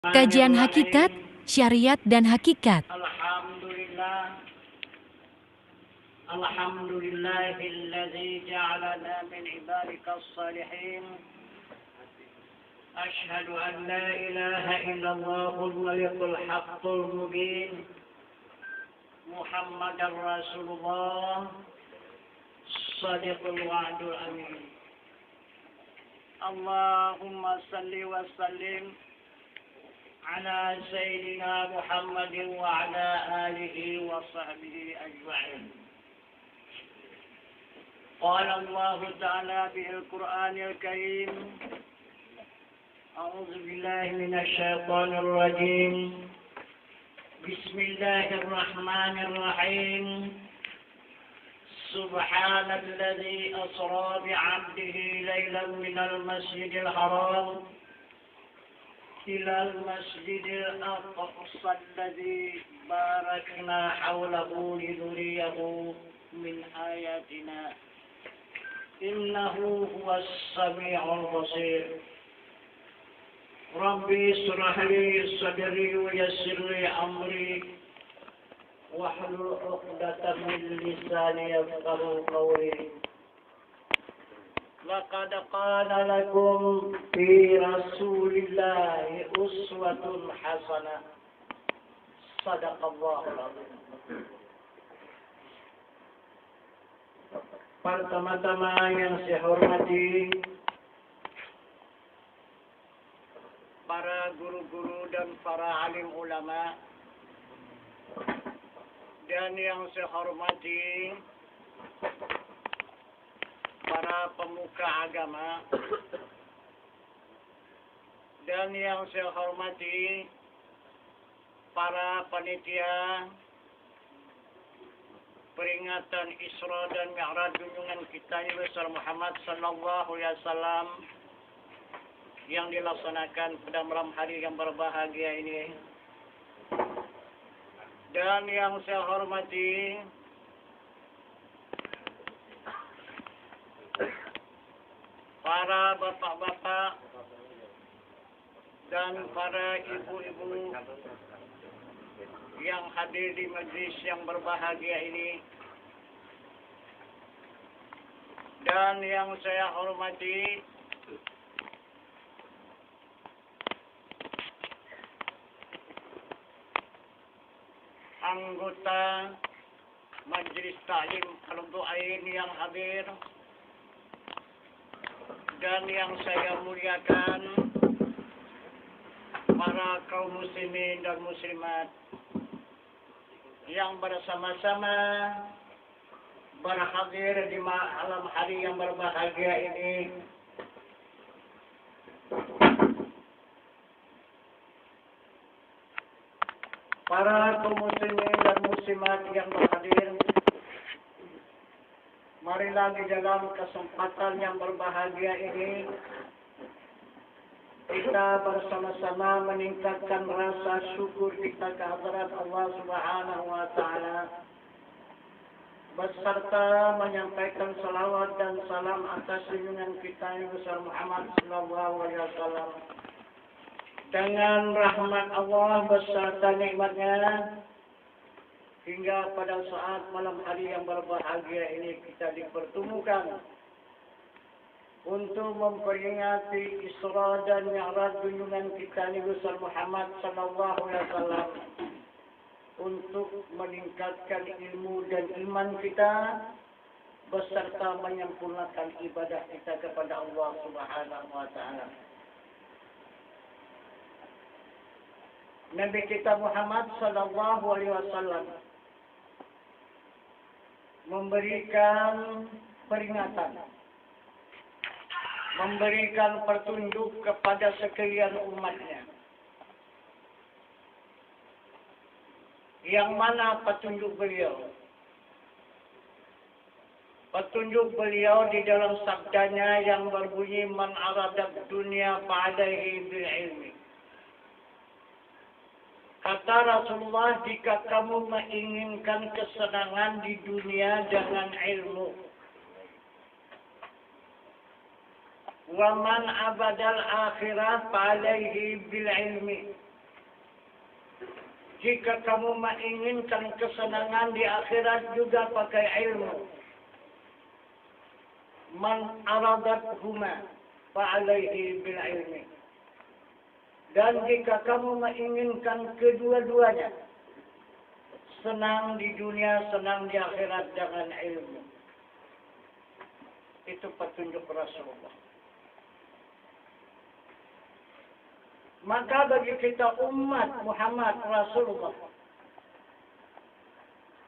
Kajian Hakikat, Syariat dan Hakikat. Alhamdulillahilladzi ja'alana min ibadikas salihin. Ashhadu an la ilaha illallahul malikul haqqul mubin. Muhammadar Rasulullah Shadiqul wa'dul amin. Allahumma salli wa sallim على سيدنا محمد وعلى آله وصحبه أجمعين. قال الله تعالى في القرآن الكريم: أعوذ بالله من الشيطان الرجيم. بسم الله الرحمن الرحيم. سبحان الذي أسرى بعبده ليلا من المسجد الحرام إلى المسجد الأقصى الذي باركنا حوله لنريه من آياتنا إنه هو السميع البصير. ربي اشرح لي صدري ويسر لي أمري واحلل عقدة من لساني يفقهوا قولي. لقد كان لكم في رسول الله أسوة حسنة. صدق الله العظيم. Pertama-tama yang saya hormati para guru-guru dan para alim ulama, dan yang saya hormati para pemuka agama, dan yang saya hormati para panitia peringatan Isra dan Mi'raj junjungan kita Nabi besar Muhammad sallallahu alaihi wasallam yang dilaksanakan pada malam hari yang berbahagia ini, dan yang saya hormati para bapak-bapak dan para ibu-ibu yang hadir di majlis yang berbahagia ini, dan yang saya hormati anggota Majelis Ta'lim Al-Du'ain yang hadir, dan yang saya muliakan para kaum muslimin dan muslimat yang bersama-sama berhadir di malam hari yang berbahagia ini. Para kaum muslimin dan muslimat yang berhadir, marilah di dalam kesempatan yang berbahagia ini kita bersama-sama meningkatkan rasa syukur kita kehadirat Allah Subhanahu wa taala, beserta menyampaikan salawat dan salam atas junjungan kita Nabi besar Muhammad sallallahu alaihi wasallam. Dengan rahmat Allah beserta nikmatnya, hingga pada saat malam hari yang berbahagia ini kita dipertemukan untuk memperingati Isra dan Mi'raj junjungan kita Nabi besar Muhammad sallallahu alaihi wasallam, untuk meningkatkan ilmu dan iman kita beserta menyempurnakan ibadah kita kepada Allah Subhanahu wa taala. Nabi kita Muhammad sallallahu alaihi wasallam memberikan peringatan, memberikan petunjuk kepada sekalian umatnya. Yang mana petunjuk beliau? Petunjuk beliau di dalam sabdanya yang berbunyi, man aradat dunya fa'alaihi bil ilmi. Kata Rasulullah, jika kamu menginginkan kesenangan di dunia dengan ilmu, wa man abadal akhirah fa'alaihi bil ilmi. Jika kamu menginginkan kesenangan di akhirat juga pakai ilmu. Man aradathuma fa'alaihi bil ilmi. Dan jika kamu menginginkan kedua-duanya, senang di dunia, senang di akhirat dengan ilmu. Itu petunjuk Rasulullah. Maka bagi kita umat Muhammad Rasulullah,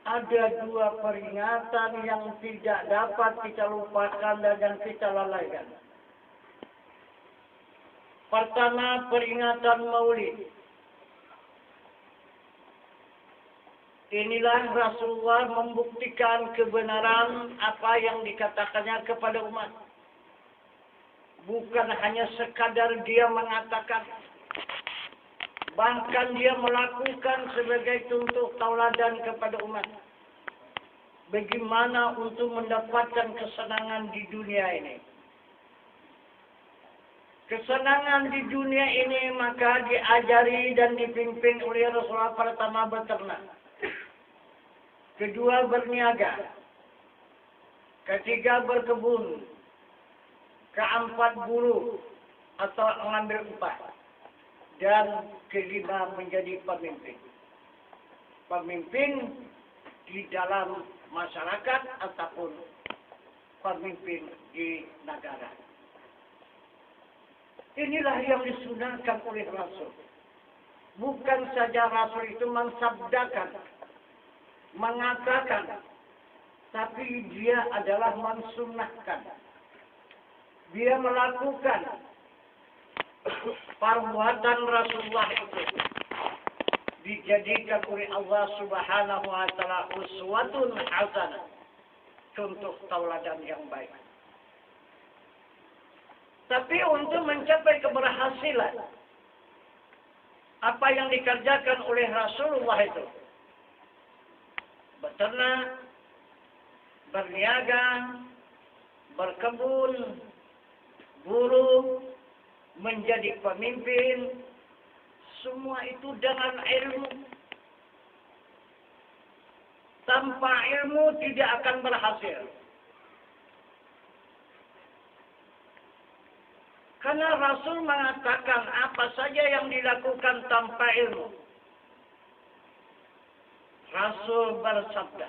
ada dua peringatan yang tidak dapat kita lupakan dan kita lalaikan. Pertama, peringatan Maulid. Inilah Rasulullah membuktikan kebenaran apa yang dikatakannya kepada umat. Bukan hanya sekadar dia mengatakan, bahkan dia melakukan sebagai contoh tauladan kepada umat. Bagaimana untuk mendapatkan kesenangan di dunia ini. Kesenangan di dunia ini maka diajari dan dipimpin oleh Rasulullah. Pertama, beternak. Kedua, berniaga. Ketiga, berkebun. Keempat, buruh atau mengambil upah. Dan kelima, menjadi pemimpin. Pemimpin di dalam masyarakat ataupun pemimpin di negara. Inilah yang disunahkan oleh Rasul. Bukan saja Rasul itu mensabdakan, mengatakan, tapi dia adalah mensunahkan. Dia melakukan perbuatan Rasulullah itu dijadikan oleh Allah Subhanahu wa taala uswatun hasanah, contoh tauladan yang baik. Tapi untuk mencapai keberhasilan apa yang dikerjakan oleh Rasulullah itu, beternak, berniaga, berkebun, buruh, menjadi pemimpin, semua itu dengan ilmu. Tanpa ilmu tidak akan berhasil. Karena Rasul mengatakan apa saja yang dilakukan tanpa ilmu. Rasul bersabda,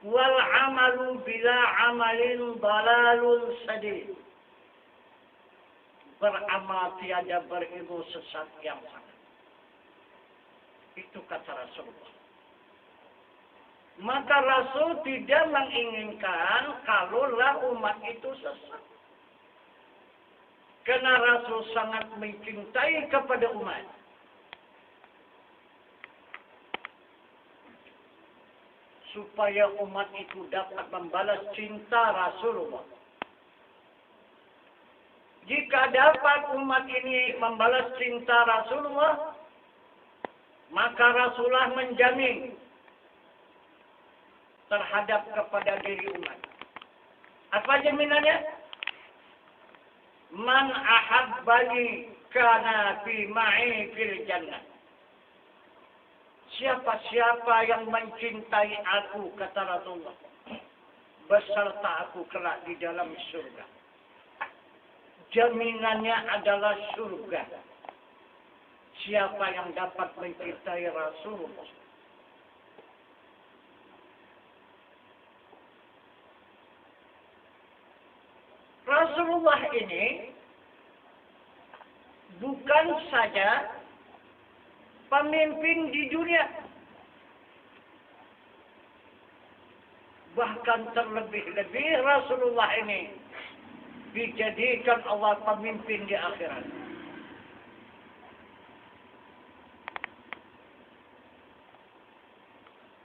wal amalu bila amalin dalalun sadid. Beramal tiada berilmu sesat yang sangat. Itu kata Rasulullah. Maka Rasul tidak menginginkan kalaulah umat itu sesat. Karena Rasul sangat mencintai kepada umat. Supaya umat itu dapat membalas cinta Rasulullah. Jika dapat umat ini membalas cinta Rasulullah, maka Rasulullah menjamin terhadap kepada diri umat. Apa jaminannya? Man ahabbani kana fi ma'i fil jannah. Siapa-siapa yang mencintai aku, kata Rasulullah, beserta aku kelak di dalam surga. Jaminannya adalah surga. Siapa yang dapat mencintai Rasulullah. Rasulullah ini bukan saja pemimpin di dunia, bahkan terlebih-lebih Rasulullah ini dijadikan Allah pemimpin di akhirat.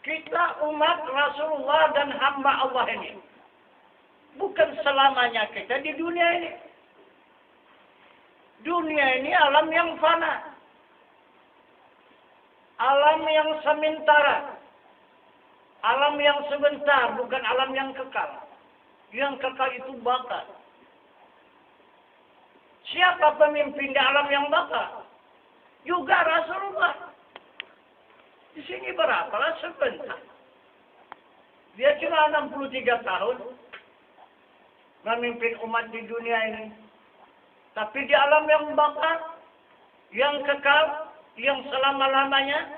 Kita umat Rasulullah dan hamba Allah ini bukan selamanya kita di dunia ini. Dunia ini alam yang fana. Alam yang sementara. Alam yang sebentar, bukan alam yang kekal. Yang kekal itu bakal. Siapa pemimpin di alam yang bakal? Juga Rasulullah. Di sini berapalah sebentar. Dia cuma 63 tahun memimpin umat di dunia ini. Tapi di alam yang bakar, yang kekal, yang selama-lamanya,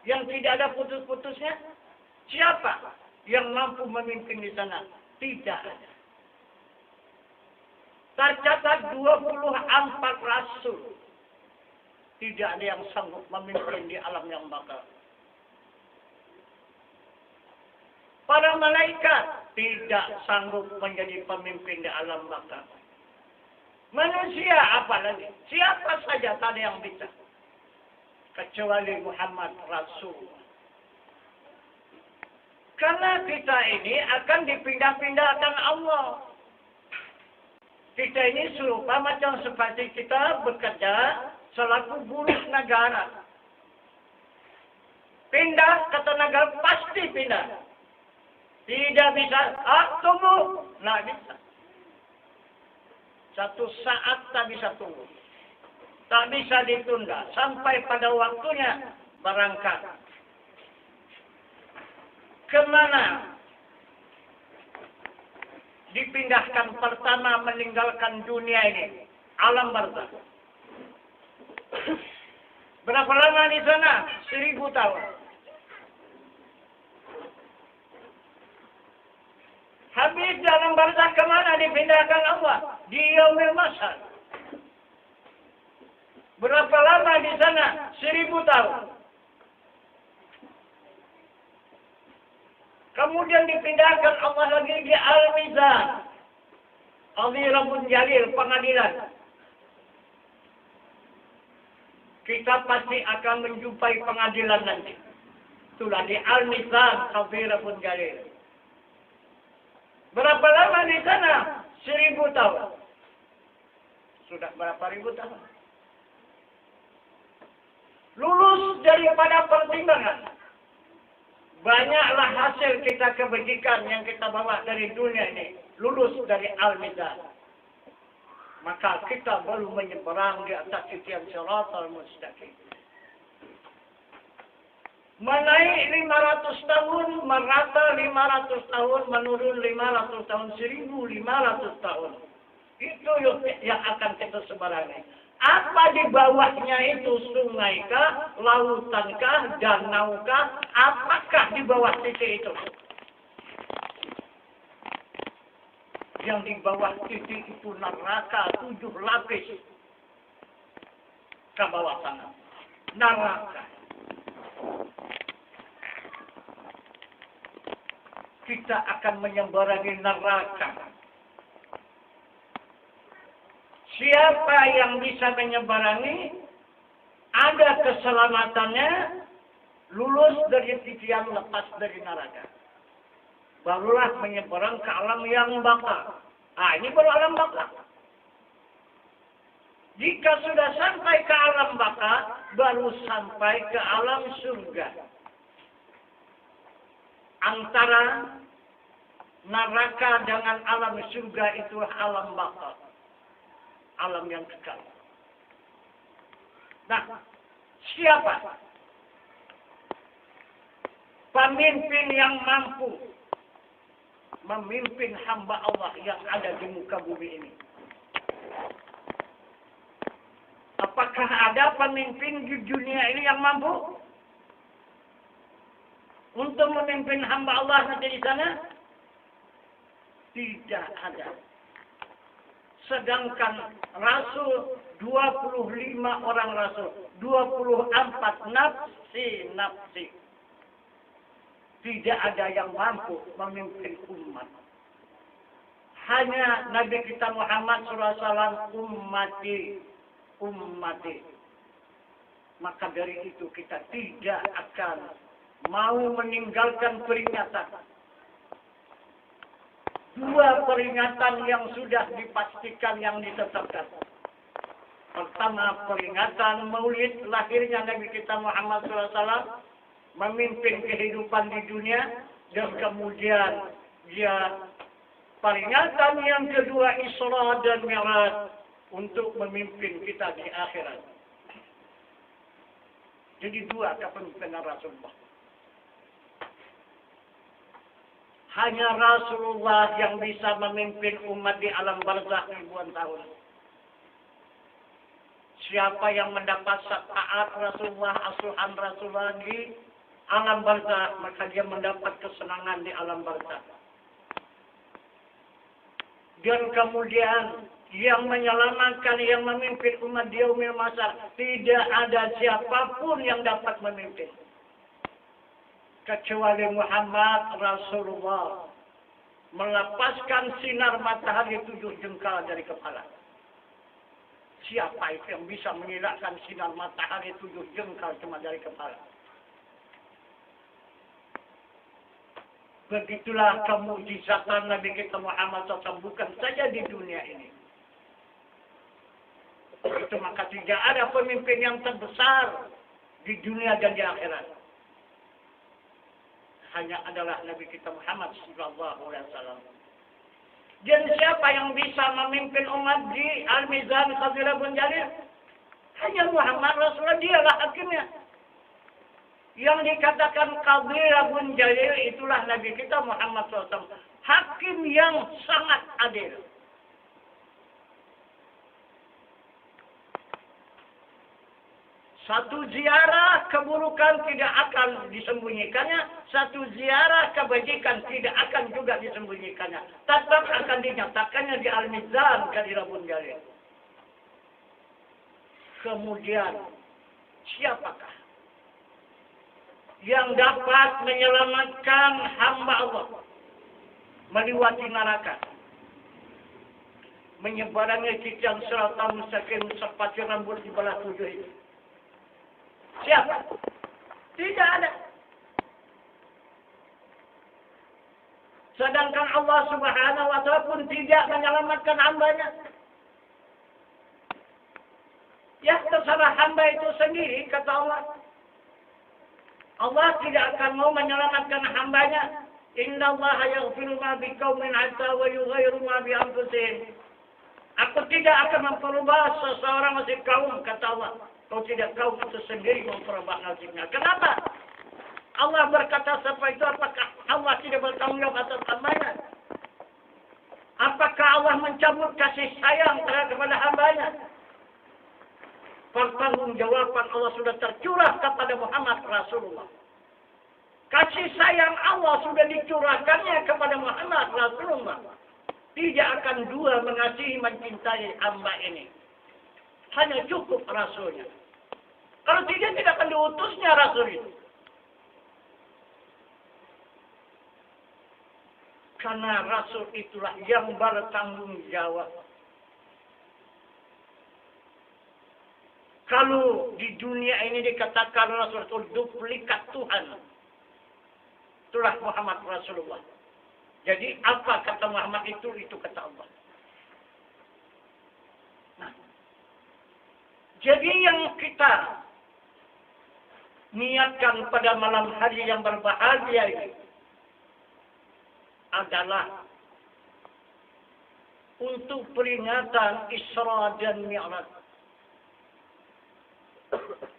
yang tidak ada putus-putusnya, siapa yang mampu memimpin di sana? Tidak ada. Tercatat 24 rasul. Tidak ada yang sanggup memimpin di alam yang bakar. Para malaikat tidak sanggup menjadi pemimpin di alam bakar. Manusia apalagi? Siapa saja tak ada yang bisa. Kecuali Muhammad Rasul. Karena kita ini akan dipindah-pindahkan Allah. Kita ini serupa macam seperti kita bekerja selaku buruh negara. Pindah ke tenaga pasti pindah. Tidak bisa, tunggu. Nah, bisa. Satu saat tak bisa tunggu. Tak bisa ditunda. Sampai pada waktunya berangkat. Kemana? Dipindahkan pertama meninggalkan dunia ini. Alam barzakh. Berapa lama di sana? 1000 tahun. Habis dalam barzakh kemana dipindahkan Allah? Di yaumil mahsyar. Berapa lama di sana? 1000 tahun. Kemudian dipindahkan Allah lagi di Al-Mizan. Al-Rabbul Jalil, pengadilan. Kita pasti akan menjumpai pengadilan nanti. Itulah di Al-Mizan, Al-Rabbul Jalil. Berapa lama di sana? 1000 tahun. Sudah berapa ribu tahun? Lulus daripada pertimbangan. Banyaklah hasil kita kebajikan yang kita bawa dari dunia ini. Lulus dari Al-Mizan. Maka kita baru menyeberang di atas titian Shiratal Mustaqim. Menaik 500 tahun, merata 500 tahun, menurun 500 tahun, 1500 tahun. Itu yang akan kita sebarangi. Apa di bawahnya itu sungaikah, lautankah, danaukah, apakah di bawah titik itu? Yang di bawah titik itu neraka 7 lapis ke bawah sana. Neraka. Kita akan menyeberangi neraka. Siapa yang bisa menyeberangi, ada keselamatannya, lulus dari titian, lepas dari neraka. Barulah menyeberang ke alam yang bakar. Ini baru alam bakar. Jika sudah sampai ke alam bakar, baru sampai ke alam surga. Antara neraka dengan alam surga itulah alam bakar. Alam yang kekal. Nah, siapa pemimpin yang mampu memimpin hamba Allah yang ada di muka bumi ini? Apakah ada pemimpin di dunia ini yang mampu untuk memimpin hamba Allah nanti di sana? Tidak ada. Sedangkan Rasul 25 orang Rasul, 24 nafsi. Tidak ada yang mampu memimpin umat. Hanya Nabi kita Muhammad SAW, ummati. Maka dari itu kita tidak akan mau meninggalkan peringatan. 2 peringatan yang sudah dipastikan, yang ditetapkan. Pertama, peringatan maulid lahirnya Nabi kita Muhammad SAW, memimpin kehidupan di dunia, dan kemudian dia peringatan yang kedua, Isra dan Mi'raj, untuk memimpin kita di akhirat. Jadi dua kepemimpinan Rasulullah. Hanya Rasulullah yang bisa memimpin umat di alam barzakh ribuan tahun. Siapa yang mendapat syafaat Rasulullah, asuhan Rasulullah di alam barzakh, maka dia mendapat kesenangan di alam barzakh. Dan kemudian yang menyelamatkan, yang memimpin umat di yaumil mahsyar, tidak ada siapapun yang dapat memimpin kecuali Muhammad Rasulullah, melepaskan sinar matahari 7 jengkal dari kepala. Siapa itu yang bisa mengelakkan sinar matahari 7 jengkal cuma dari kepala? Begitulah kemujizatan Nabi kita Muhammad SAW, bukan saja di dunia ini. Itu maka tidak ada pemimpin yang terbesar di dunia dan di akhirat. Hanya adalah Nabi kita Muhammad SAW. Dan siapa yang bisa memimpin umat di Al-Mizan Qadirah bin Jalil? Hanya Muhammad Rasulullah, dialah hakimnya. Yang dikatakan Qadirah bin Jalil itulah Nabi kita Muhammad SAW. Hakim yang sangat adil. Satu ziarah keburukan tidak akan disembunyikannya. Satu ziarah kebajikan tidak akan juga disembunyikannya. Tetap akan dinyatakannya di Al-Mizan Qadirah bin Jalil. Kemudian, siapakah yang dapat menyelamatkan hamba Allah melewati neraka, menyebarangi titian siratan mustaqim seperti rambut di belah 7 itu? Siapa? Tidak ada. Sedangkan Allah Subhanahu wa Ta'ala pun tidak menyelamatkan hambanya. Ya, terserah hamba itu sendiri, kata Allah. Allah tidak akan mau menyelamatkan hambanya. Inna Allah yaghfiru ma biqaumin hatta wa yughayyiru ma bi anfusihim. Aku tidak akan memperubah seseorang nasib kaum, kata Allah. Kalau tidak, kaum itu sendiri memperubah nasibnya. Kenapa? Allah berkata seperti itu, apakah Allah tidak bertanggung jawab atas hambanya? Apakah Allah mencabut kasih sayang terhadap hambanya? Pertanggungjawaban Allah sudah tercurah kepada Muhammad Rasulullah. Kasih sayang Allah sudah dicurahkannya kepada Muhammad Rasulullah. Tidak akan dua mengasihi mencintai hamba ini. Hanya cukup Rasulnya. Kalau tidak akan diutusnya Rasul itu. Karena Rasul itulah yang bertanggung jawab. Kalau di dunia ini dikatakan Rasul itu duplikat Tuhan, itulah Muhammad Rasulullah. Jadi apa kata Muhammad itu kata Allah. Nah, jadi yang kita niatkan pada malam hari yang berbahagia ini adalah untuk peringatan Isra dan Mi'raj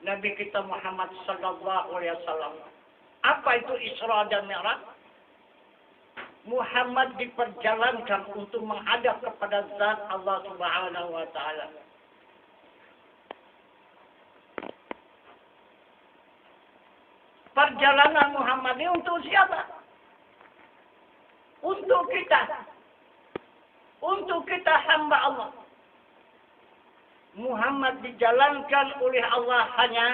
Nabi kita Muhammad sallallahu alaihi wasallam. Apa itu Isra dan Mi'raj? Muhammad diperjalankan untuk menghadap kepada zat Allah Subhanahu wa taala. Perjalanan Muhammad ini untuk siapa? Untuk kita. Untuk kita hamba Allah. Muhammad dijalankan oleh Allah hanya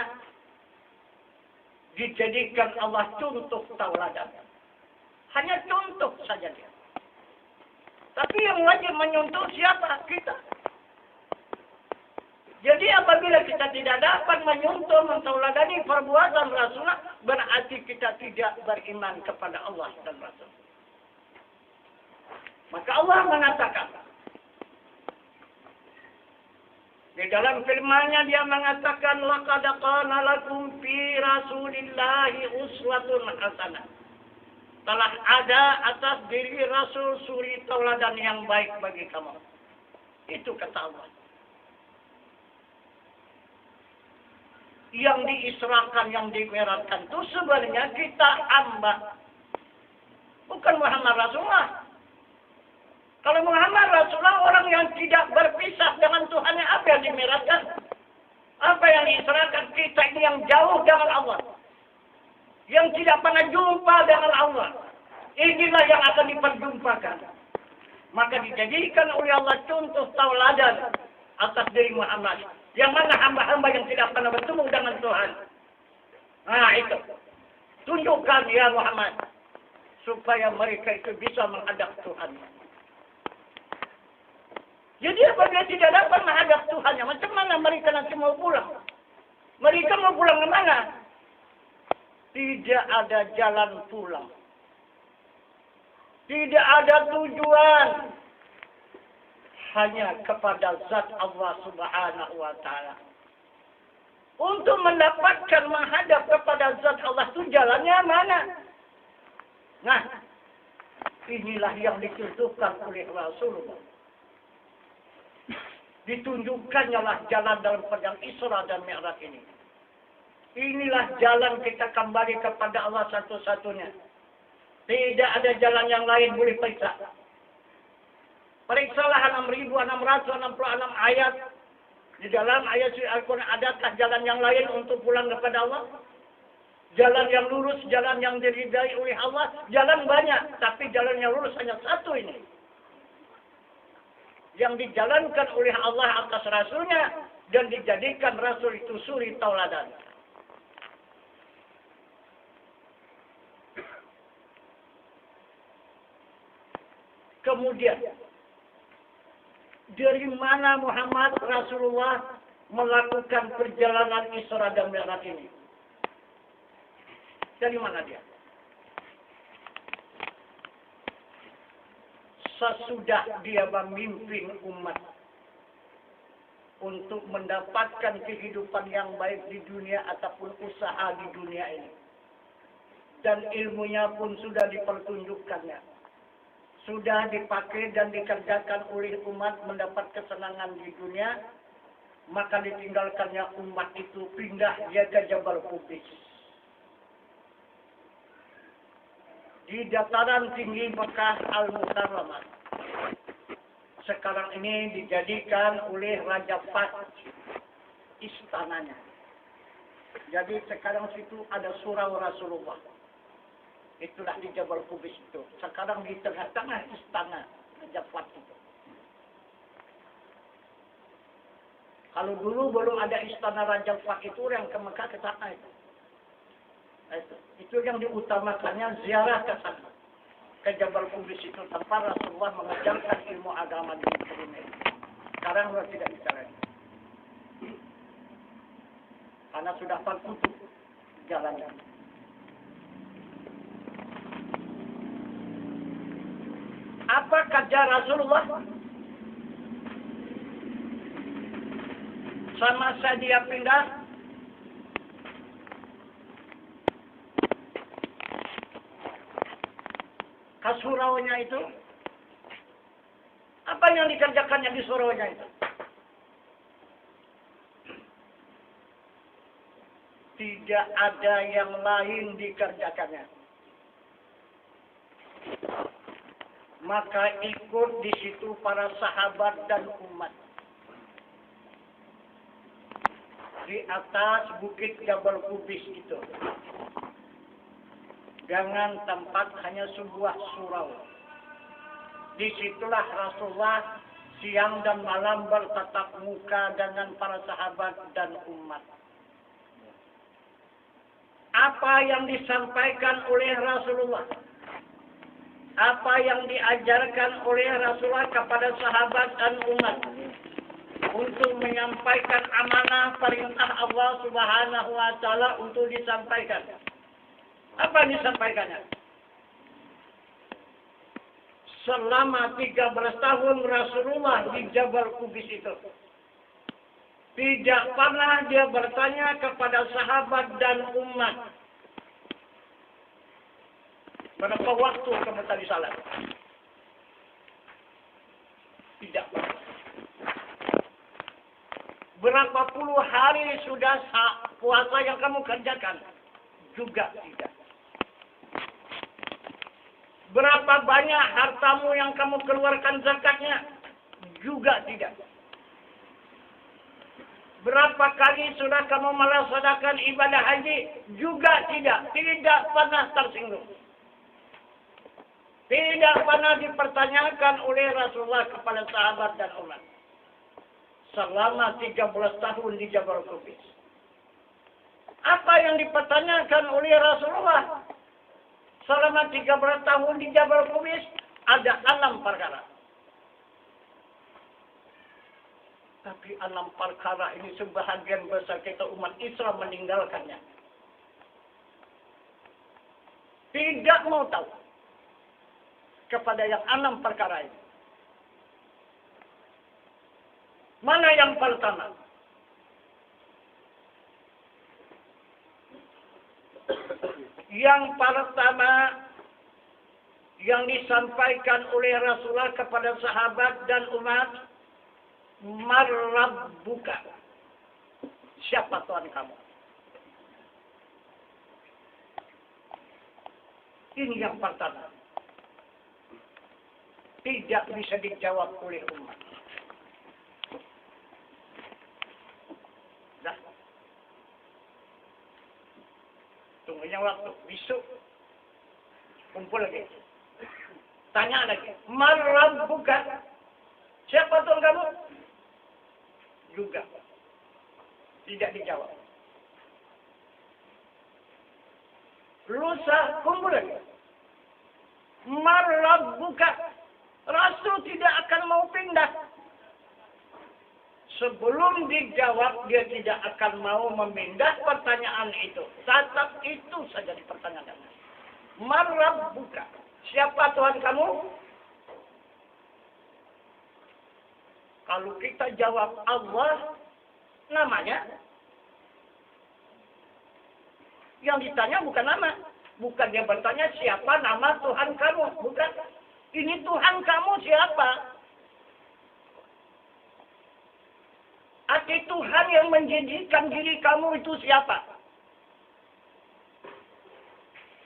dijadikan Allah contoh tauladan. Hanya contoh saja dia. Tapi yang wajib menyontoh siapa? Kita. Jadi apabila kita tidak dapat menyontoh, mentauladani perbuatan Rasulullah, berarti kita tidak beriman kepada Allah dan Rasul. Maka Allah mengatakan, di dalam firman-Nya dia mengatakan, laqad kana lakum fi Rasulillahi uswatun hasanah. Telah ada atas diri Rasul suri tauladan yang baik bagi kamu. Itu kata Allah. yang diisrakan, yang dimi'rajkan itu sebenarnya kita hamba. Bukan Muhammad Rasulullah. Kalau Muhammad Rasulullah orang yang tidak berpisah dengan Tuhannya, apa yang dimi'rajkan? Apa yang diisrakan? Kita ini yang jauh dengan Allah. Yang tidak pernah jumpa dengan Allah. Inilah yang akan diperjumpakan. Maka dijadikan oleh Allah contoh tauladan atas diri Muhammad. Yang mana hamba-hamba yang tidak pernah bertemu dengan Tuhan. Nah itu. Tunjukkan ya Muhammad. Supaya mereka itu bisa menghadap Tuhan. Jadi apabila tidak dapat menghadap Tuhannya, macam mana mereka nanti mau pulang? Mereka mau pulang ke mana? Tidak ada jalan pulang. Tidak ada tujuan. Hanya kepada zat Allah Subhanahu wa Ta'ala. Untuk mendapatkan menghadap kepada zat Allah itu jalannya mana? Nah, inilah yang ditunjukkan oleh Rasulullah. Ditunjukkannya lah jalan dalam padang Isra dan Mi'raj ini. Inilah jalan kita kembali kepada Allah satu-satunya. Tidak ada jalan yang lain boleh periksa. Periksalah 6.666 ayat. Di dalam ayat Al-Quran adakah jalan yang lain untuk pulang kepada Allah? Jalan yang lurus, jalan yang diridai oleh Allah, jalan banyak. Tapi jalan yang lurus hanya satu ini. Yang dijalankan oleh Allah atas Rasulnya dan dijadikan Rasul itu suri tauladan. Kemudian, dari mana Muhammad Rasulullah melakukan perjalanan Isra dan Mi'raj ini? Dari mana dia? Sesudah dia memimpin umat untuk mendapatkan kehidupan yang baik di dunia ataupun usaha di dunia ini. Dan ilmunya pun sudah dipertunjukkannya. Sudah dipakai dan dikerjakan oleh umat mendapat kesenangan di dunia, maka ditinggalkannya umat itu pindah dia ke Jabal Qubis. Di dataran tinggi Mekah Al-Mukarramah. Sekarang ini dijadikan oleh Raja Fahd istananya. Jadi sekarang situ ada surau Rasulullah. Itulah di Jabal Qubis itu. Sekarang di tengah-tengah istana Raja Fahd itu. Kalau dulu belum ada istana Raja Fahd itu, yang ke Mekah ke sana itu. Itu yang diutamakannya ziarah ke sana. Ke Jabal Qubis itu tempat Rasulullah mengajarkan ilmu agama di dunia. Sekarang sudah tidak bisa lagi. Karena sudah tertutup jalannya. Apa kerja Rasulullah? Semasa dia pindah ke suraunya itu, apa yang dikerjakannya di suraunya itu? Tidak ada yang lain dikerjakannya. Maka ikut di situ para sahabat dan umat. Di atas bukit Jabal Qubis itu. Dengan tempat hanya sebuah surau. Disitulah Rasulullah siang dan malam bertatap muka dengan para sahabat dan umat. Apa yang disampaikan oleh Rasulullah? Apa yang diajarkan oleh Rasulullah kepada sahabat dan umat untuk menyampaikan amanah perintah Allah Subhanahu wa Ta'ala untuk disampaikan. Apa yang disampaikannya? Selama 13 tahun Rasulullah di Jabal Qubis itu, tidak pernah dia bertanya kepada sahabat dan umat, berapa waktu kamu tadi salat? Tidak. Berapa puluh hari sudah puasa yang kamu kerjakan? Juga tidak. Berapa banyak hartamu yang kamu keluarkan zakatnya? Juga tidak. Berapa kali sudah kamu melaksanakan ibadah haji? Juga tidak. Tidak pernah tersinggung. Tidak pernah dipertanyakan oleh Rasulullah kepada sahabat dan umat. Selama 13 tahun di Jabal Qubis. Apa yang dipertanyakan oleh Rasulullah? Selama 13 tahun di Jabal Qubis, ada 6 perkara. Tapi 6 perkara ini sebahagian besar kita umat Islam meninggalkannya. Tidak mau tahu kepada yang 6 perkara ini. Mana yang pertama? Yang pertama yang disampaikan oleh Rasulullah kepada sahabat dan umat, Marrabbuka. Siapa Tuhan kamu? Ini yang pertama. Tidak bisa dijawab oleh umat. Dah. Tunggunya waktu. Besok. Kumpul lagi. Tanya lagi. Marrabbuka. Siapa Tuhan kamu? Juga. Tidak dijawab. Lusa. Kumpul lagi. Marrabbuka. Rasul tidak akan mau pindah. Sebelum dijawab, dia tidak akan mau memindah pertanyaan itu. Tetap itu saja dipertanyakan. Marrabbuka. Siapa Tuhan kamu? Kalau kita jawab Allah, namanya. Yang ditanya bukan nama. Bukan dia bertanya siapa nama Tuhan kamu. Bukan. Ini Tuhan kamu siapa? Arti Tuhan yang menjadikan diri kamu itu siapa?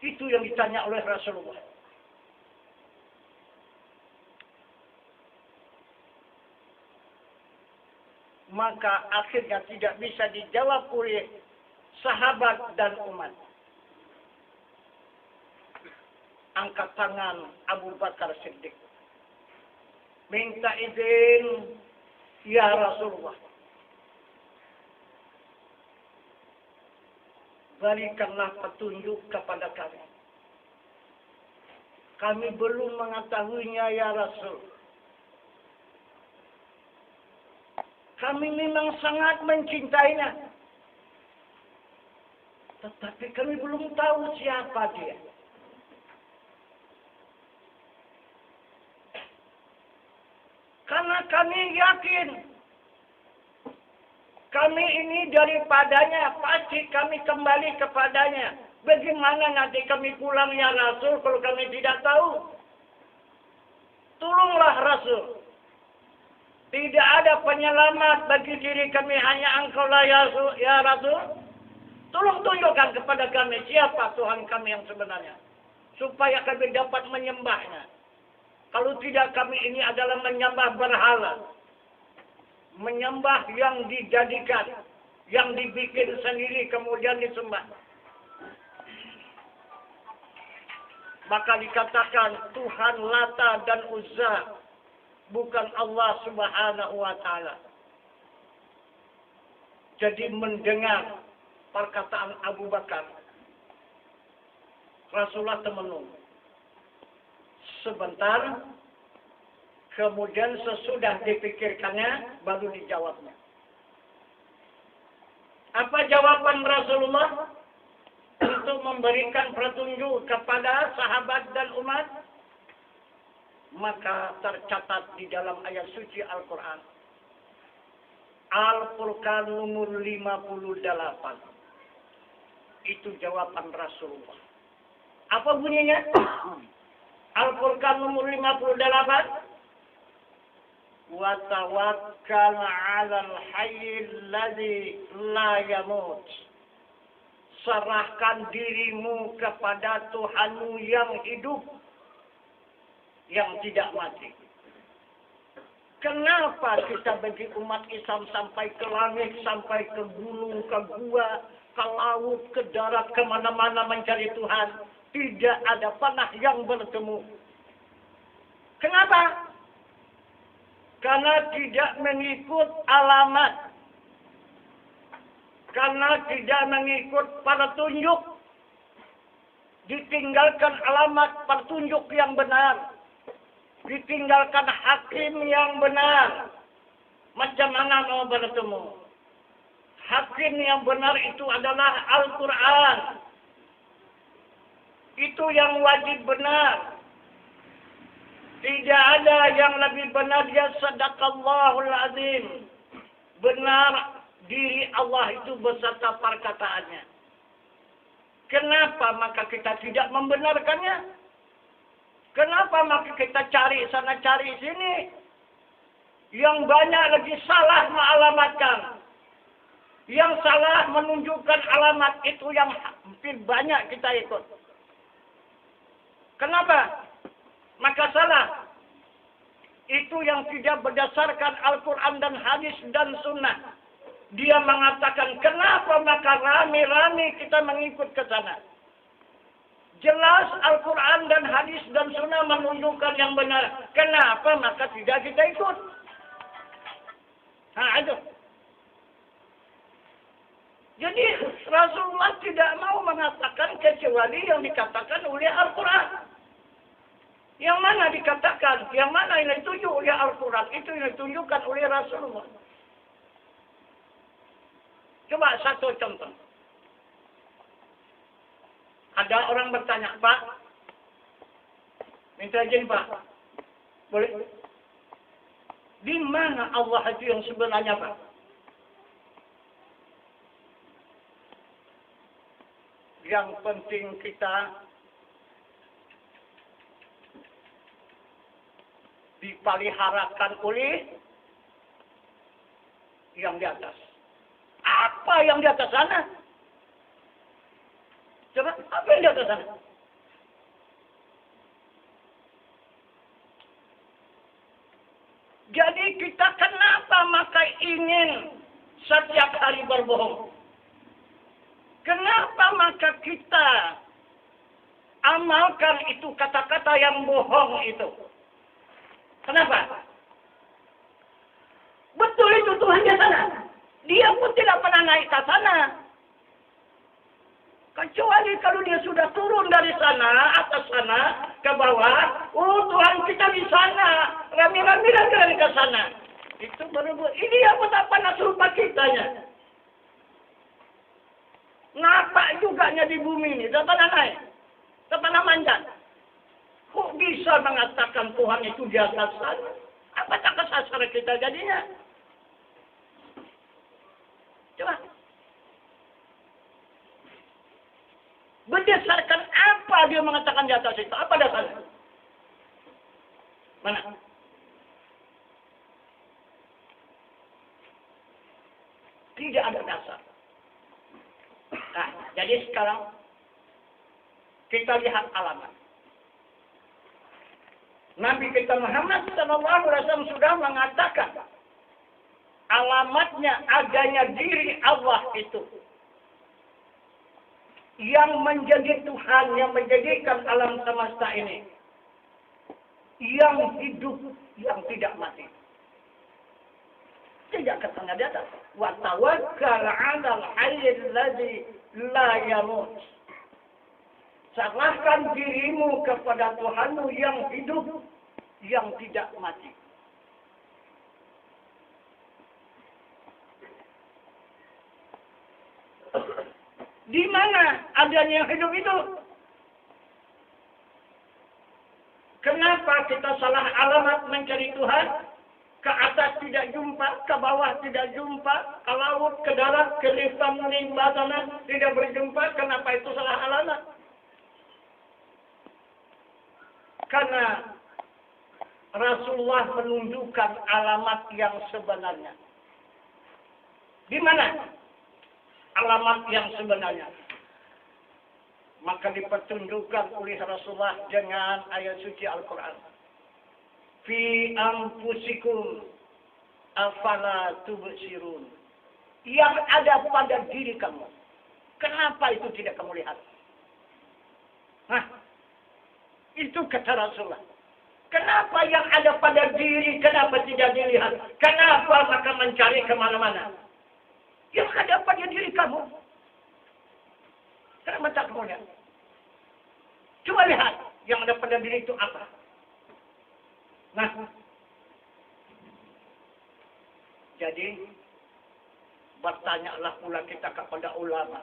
Itu yang ditanya oleh Rasulullah. Maka akhirnya tidak bisa dijawab oleh sahabat dan umat. Angkat tangan Abu Bakar Siddiq. Minta izin, ya Rasulullah. Berikanlah petunjuk kepada kami. Kami belum mengetahuinya, ya Rasul. Kami memang sangat mencintainya. Tetapi kami belum tahu siapa dia. Karena kami yakin kami ini daripadanya, pasti kami kembali kepadanya. Bagaimana nanti kami pulang ya Rasul kalau kami tidak tahu? Tolonglah Rasul. Tidak ada penyelamat bagi diri kami, hanya Engkau lah ya Rasul. Tolong tunjukkan kepada kami siapa Tuhan kami yang sebenarnya. Supaya kami dapat menyembahnya. Kalau tidak, kami ini adalah menyembah berhala. Menyembah yang dijadikan, yang dibikin sendiri kemudian disembah. Maka dikatakan Tuhan Lata dan Uzza, bukan Allah Subhanahu wa Ta'ala. Jadi mendengar perkataan Abu Bakar, Rasulullah termenung. Sebentar, kemudian sesudah dipikirkannya, baru dijawabnya. Apa jawaban Rasulullah untuk memberikan petunjuk kepada sahabat dan umat? Maka tercatat di dalam ayat suci Al-Quran. Al-Furqan nomor 58. Itu jawaban Rasulullah. Apa bunyinya? Al-Furqan nomor 58. wa tawakkal 'alal hayyil ladzi la yamut. Serahkan dirimu kepada Tuhanmu yang hidup, yang tidak mati. Kenapa kita bagi umat Islam sampai ke langit, sampai ke gunung, ke gua, ke laut, ke darat, kemana-mana mencari Tuhan? Tidak ada panah yang bertemu. Kenapa? Karena tidak mengikut alamat. Karena tidak mengikut petunjuk. Ditinggalkan alamat petunjuk yang benar. Ditinggalkan hakim yang benar. Macam mana mau bertemu? Hakim yang benar itu adalah Al-Quran. Itu yang wajib benar. Tidak ada yang lebih benar. Ya sadaqallahul azim. Benar diri Allah itu beserta perkataannya. Kenapa maka kita tidak membenarkannya? Kenapa maka kita cari sana cari sini? Yang banyak lagi salah mengalamatkan. Yang salah menunjukkan alamat itu yang hampir banyak kita ikut. Kenapa? Maka salah. Itu yang tidak berdasarkan Al-Quran dan hadis dan sunnah. Dia mengatakan, kenapa maka rame-rame kita mengikut ke sana? Jelas Al-Quran dan hadis dan sunnah menunjukkan yang benar. Kenapa maka tidak kita ikut? Nah, itu. Jadi Rasulullah tidak mau mengatakan kecuali yang dikatakan oleh Al-Quran. Yang mana dikatakan, yang mana yang ditunjuk oleh Al-Quran, itu yang ditunjukkan oleh Rasulullah. Coba satu contoh. Ada orang bertanya, Pak, minta izin Pak, boleh? Di mana Allah itu yang sebenarnya Pak? Yang penting kita dipeliharakan oleh yang di atas. Apa yang di atas sana? Coba, apa yang di atas sana? Jadi kita kenapa maka ingin setiap hari berbohong? Kenapa maka kita amalkan itu kata-kata yang bohong itu? Kenapa? Betul itu Tuhan di sana. Dia pun tidak pernah naik ke sana. Kecuali kalau dia sudah turun dari sana, atas sana, ke bawah. Oh Tuhan kita di sana. Rami-rami lagi ke sana. Itu baru ini yang tak pernah serupa kitanya. Ngapak juganya di bumi ini. Tak pernah naik. Tak pernah manjat. Kok bisa mengatakan Tuhan itu di atas sana? Apa tak kesasar kita jadinya? Coba. Berdasarkan apa dia mengatakan di atas itu? Apa dasarnya? Mana? Tidak ada dasar. Nah, jadi sekarang kita lihat alamat. Nabi kita Muhammad SAW sudah mengatakan alamatnya adanya diri Allah itu yang menjadi Tuhan, yang menjadikan alam semesta ini, yang hidup, yang tidak mati. Tidak ketengah di atas. Wa tawakkal 'alal hayyil ladzi la yamut. Serahkan dirimu kepada Tuhanmu yang hidup, yang tidak mati. Di mana adanya yang hidup itu? Kenapa kita salah alamat mencari Tuhan? Ke atas tidak jumpa, ke bawah tidak jumpa, ke laut, ke darat, ke limbah sana tidak berjumpa. Kenapa itu salah alamat? Karena Rasulullah menunjukkan alamat yang sebenarnya. Di mana alamat yang sebenarnya? Maka dipertunjukkan oleh Rasulullah dengan ayat suci Al-Quran. Fi anfusikum afala tubsirun. Yang ada pada diri kamu. Kenapa itu tidak kamu lihat? Itu kata Rasulullah. Kenapa yang ada pada diri, kenapa tidak dilihat? Kenapa maka mencari kemana-mana? Yang ada pada diri kamu. Kenapa tak kamu lihat? Coba lihat yang ada pada diri itu apa. Nah, jadi bertanyalah pula kita kepada ulama.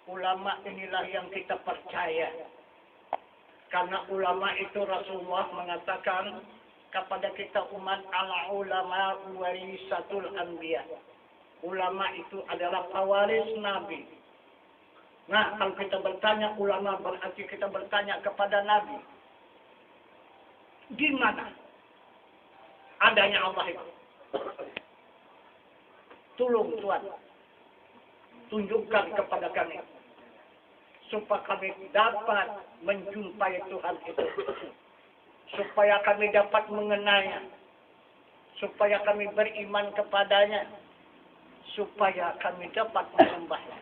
Ulama inilah yang kita percaya. Karena ulama itu Rasulullah mengatakan kepada kita umat al-ulama warisatul anbiya. Ulama itu adalah pewaris Nabi. Nah, kalau kita bertanya ulama berarti kita bertanya kepada Nabi. Di mana adanya Allah itu? Tolong Tuhan, tunjukkan kepada kami. Supaya kami dapat menjumpai Tuhan itu. Supaya kami dapat mengenalnya. Supaya kami beriman kepadanya. Supaya kami dapat menyembahnya.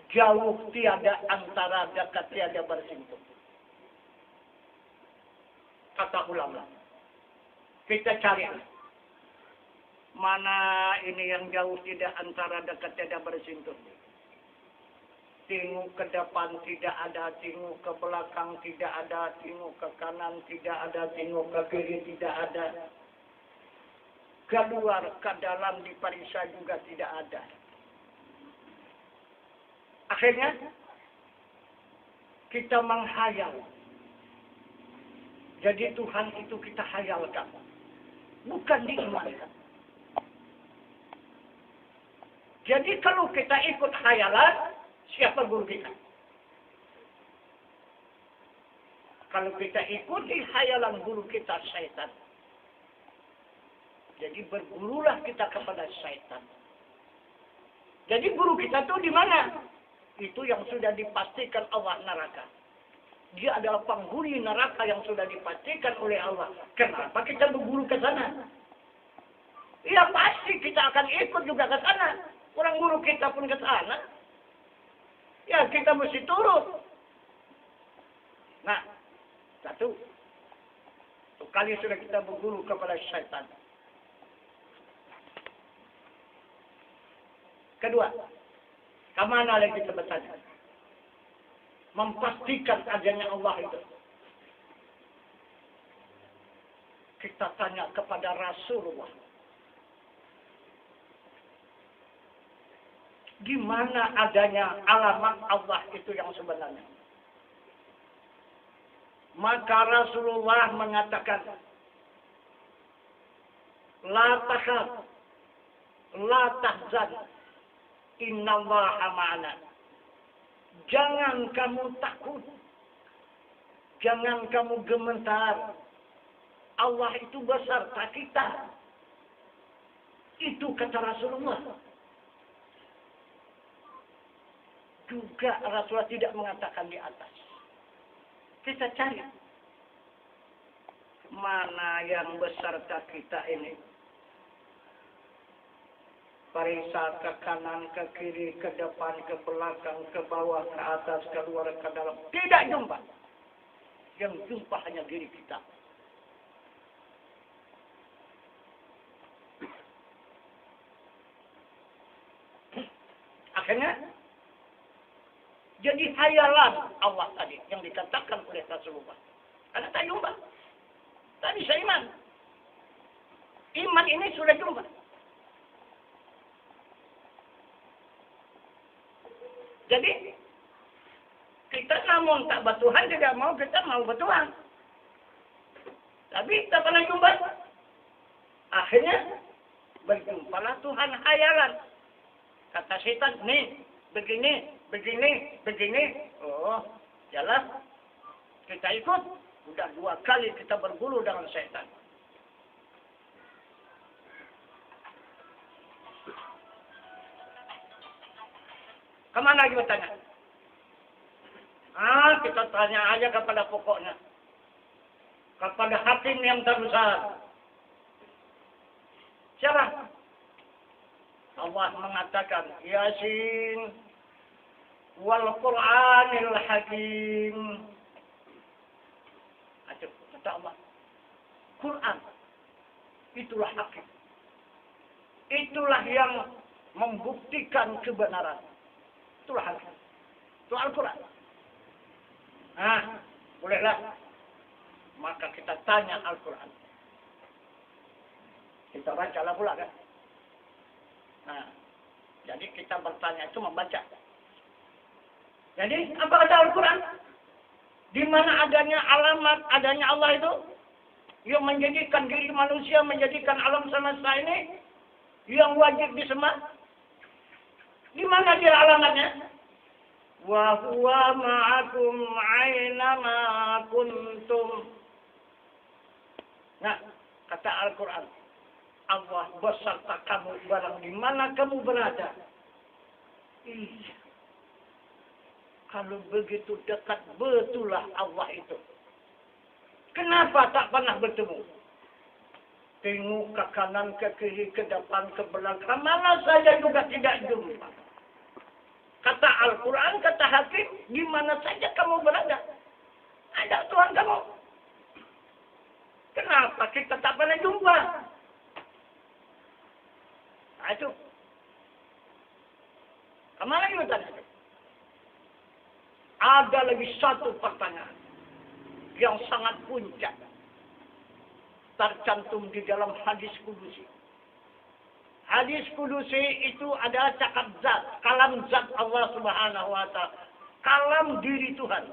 Jauh tiada antara, dekat tiada bersentuh. Kata ulama. Kita cari. Mana ini yang jauh tidak antara, dekat tiada bersentuh. Tengok ke depan tidak ada, tengok ke belakang tidak ada, tengok ke kanan tidak ada, tengok ke kiri tidak ada. Keluar ke dalam diperiksa juga tidak ada. Akhirnya kita menghayal. Jadi Tuhan itu kita hayalkan. Bukan diimankan. Jadi kalau kita ikut hayalan, siapa guru kita? Kalau kita ikuti hayalan guru kita, syaitan. Jadi bergurulah kita kepada syaitan. Jadi guru kita tuh di mana? Itu yang sudah dipastikan Allah neraka. Dia adalah penghuni neraka yang sudah dipastikan oleh Allah. Kenapa kita berguru ke sana? Ya pasti kita akan ikut juga ke sana. Orang guru kita pun ke sana. Ya kita mesti turut. Nah, satu. Kali sudah kita berguru kepada syaitan. Kedua, kemana lagi kita bertanya? Memastikan adanya Allah itu. Kita tanya kepada Rasulullah. Di mana adanya alamat Allah itu yang sebenarnya? Maka Rasulullah mengatakan, La takhaf, la tahzan, innallaha ma'ana. Jangan kamu takut. Jangan kamu gemetar. Allah itu beserta kita. Itu kata Rasulullah. Juga Rasulullah tidak mengatakan di atas. Kita cari. Mana yang beserta kita ini? Periksa ke kanan, ke kiri, ke depan, ke belakang, ke bawah, ke atas, ke luar, ke dalam. Tidak jumpa. Yang jumpa hanya diri kita. Akhirnya, jadi hayalan Allah tadi yang dikatakan oleh Rasulullah. Karena tak jumpa. Tadi saya iman. Iman ini sudah jumpa. Jadi, kita namun tak bertuhan, tidak mau, kita mau bertuhan. Tapi tak pernah jumpa. Akhirnya, berjumpalah Tuhan hayalan. Kata setan, nih, begini, begini, begini. Oh, jelas. kita ikut, udah 2 kali kita berguru dengan setan. Kemana lagi bertanya? Kita tanya aja kepada pokoknya. Kepada hakim yang terbesar. Siapa? Allah mengatakan, Yasin wal Qur'anil Hakim. Aduh, kata Allah. Quran. Itulah hakim. Itulah yang membuktikan kebenaran. Itulah hakim. Itu Al-Quran. Bolehlah. Maka kita tanya Al-Quran. Kita bacalah pula kan. Jadi kita bertanya itu membaca. Jadi apa kata Al-Quran? Di mana adanya alamat, adanya Allah itu yang menjadikan diri manusia, menjadikan alam semesta ini yang wajib disembah. Di mana dia alamatnya? Wa huwa ma'akum aynama kuntum. Nah, kata Al-Quran, Allah beserta kamu barang di mana kamu berada. Iya. Kalau begitu dekat betullah Allah itu. Kenapa tak pernah bertemu? Tengok ke kanan, ke kiri, ke depan, ke belakang. Mana saja juga tidak jumpa. Kata Al-Quran, kata Hakim, di mana saja kamu berada. Ada Tuhan kamu. Kenapa kita tak pernah jumpa? Itu. Kemana lagi bertanya? Ada lagi satu pertanyaan yang sangat puncak. Tercantum di dalam hadis kudusi. Hadis kudusi itu adalah cakap zat, kalam zat Allah Subhanahu wa Ta'ala. Kalam diri Tuhan.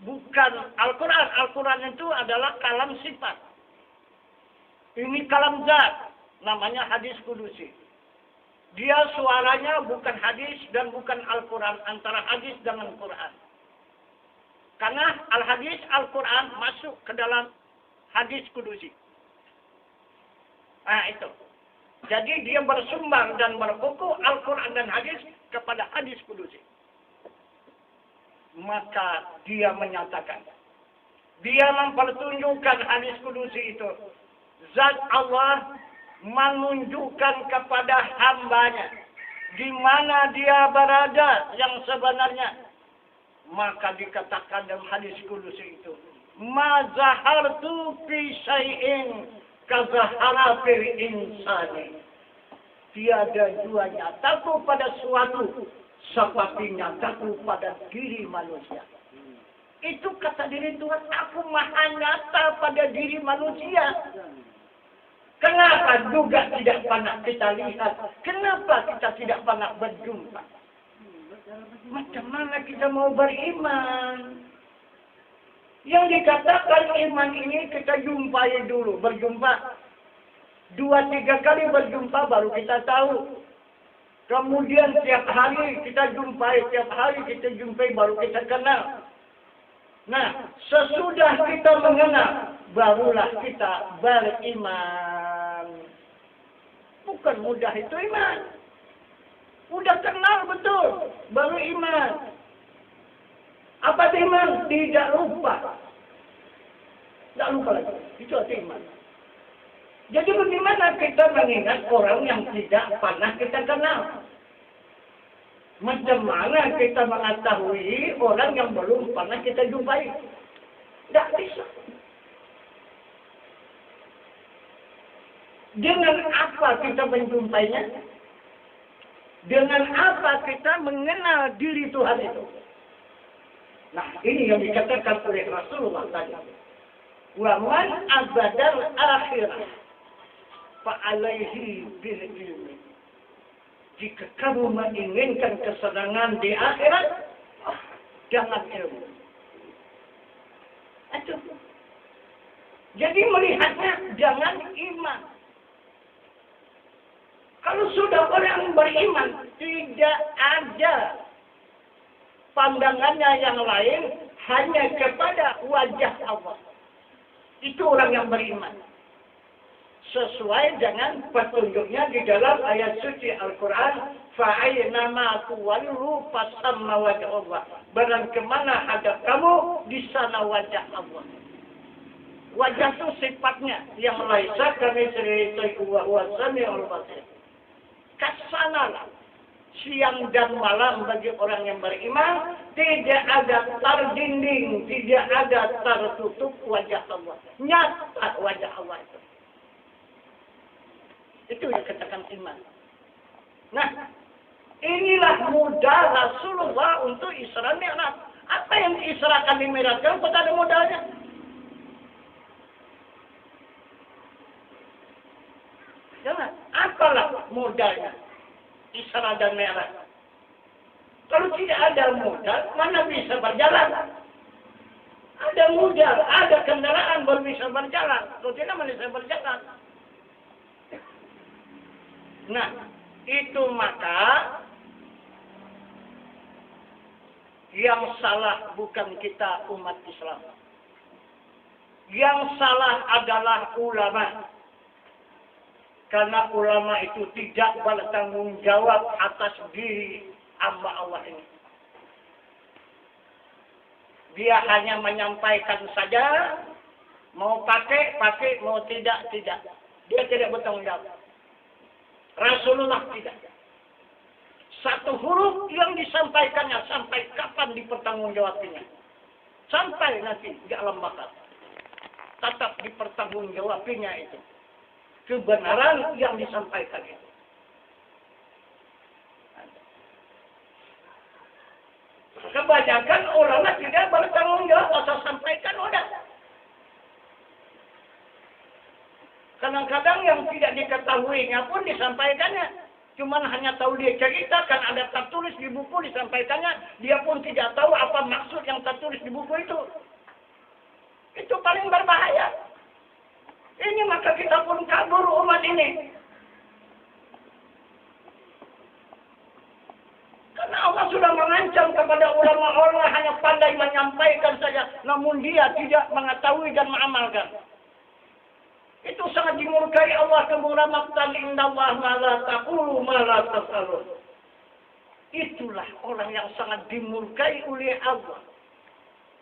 Bukan Al-Quran. Al-Quran itu adalah kalam sifat. Ini kalam zat. Namanya hadis kudusi. Dia suaranya bukan hadis dan bukan Al-Quran. Antara hadis dengan Quran. Karena Al-Hadis, Al-Quran masuk ke dalam hadis kudusi. Itu. Jadi dia bersumber dan berbuku Al-Quran dan hadis kepada hadis kudusi. Maka dia menyatakan. Dia mempertunjukkan hadis kudusi itu. Zat Allah menunjukkan kepada hambanya. Di mana dia berada yang sebenarnya. Maka dikatakan dalam hadis kudusi itu. Ma zahartu fi syai'in kazahara fil insani. Tiada jua nyataku pada suatu seperti nyataku pada diri manusia. Itu kata diri Tuhan, aku maha nyata pada diri manusia. Kenapa juga tidak pernah kita lihat? Kenapa kita tidak pernah berjumpa? Macam mana kita mau beriman? Yang dikatakan iman ini kita jumpai dulu, berjumpa. 2-3 kali berjumpa baru kita tahu. Kemudian tiap hari kita jumpai, tiap hari kita jumpai baru kita kenal. Nah, sesudah kita mengenal, barulah kita beriman. Bukan mudah itu iman. Udah kenal betul, baru iman. Apa itu iman? Tidak lupa. Tidak lupa lagi. Itu arti iman. Jadi bagaimana kita mengingat orang yang tidak pernah kita kenal? Macam mana kita mengetahui orang yang belum pernah kita jumpai? Tidak bisa. Dengan apa kita menjumpainya? Dengan apa kita mengenal diri Tuhan itu? Nah, ini yang dikatakan oleh Rasulullah tadi. Wa man abadal akhirah fa'alaihi bil ilmi. Jika kamu menginginkan kesenangan di akhirat, jangan ilmu. Aduh. Jadi melihatnya jangan iman. Kalau sudah orang beriman, tidak ada pandangannya yang lain, hanya kepada wajah Allah. Itu orang yang beriman. Sesuai dengan petunjuknya di dalam ayat suci Al-Quran, fa'ainama tuwallu fasamma wajh Allah. Barang kemana hadap kamu, di sana wajah Allah. Wajah itu sifatnya yang laisa kamitslihi syai'un wa huwas samiul basir. Kesanalah siang dan malam bagi orang yang beriman, tidak ada terdinding, tidak ada tertutup wajah Allah. Nyata wajah Allah itu. Itu yang katakan iman. Nah, inilah modal Rasulullah untuk Isra Mi'raj. Apa yang diisrakan di Mi'raj? Kalau kita ada modalnya. Jangan. Apalah modalnya Isra dan Mi'raj? Kalau tidak ada modal, mana bisa berjalan? Ada modal, ada kendaraan baru bisa berjalan. Kalau tidak, mana bisa berjalan? Nah, itu maka yang salah bukan kita umat Islam. Yang salah adalah ulama. Karena ulama itu tidak bertanggung jawab atas diri hamba Allah ini. Dia hanya menyampaikan saja, mau pakai, mau tidak. Dia tidak bertanggung jawab. Rasulullah tidak. Satu huruf yang disampaikannya sampai kapan dipertanggungjawabinya? Sampai nanti di alam bakar. Tetap dipertanggungjawabinya itu. Kebenaran yang disampaikan itu. Kebanyakan ulama tidak bertanggung jawab asal sampaikan udah. Kadang-kadang yang tidak diketahuinya pun disampaikannya. Cuman hanya tahu dia ceritakan, ada tertulis di buku disampaikannya. Dia pun tidak tahu apa maksud yang tertulis di buku itu. Itu paling berbahaya. Ini maka kita pun kabur umat ini. Karena Allah sudah mengancam kepada ulama-ulama hanya pandai menyampaikan saja. Namun dia tidak mengetahui dan mengamalkan. Itu sangat dimurkai Allah, kemurah maktan indallah mala taqulu mala taf'alun. Itulah orang yang sangat dimurkai oleh Allah.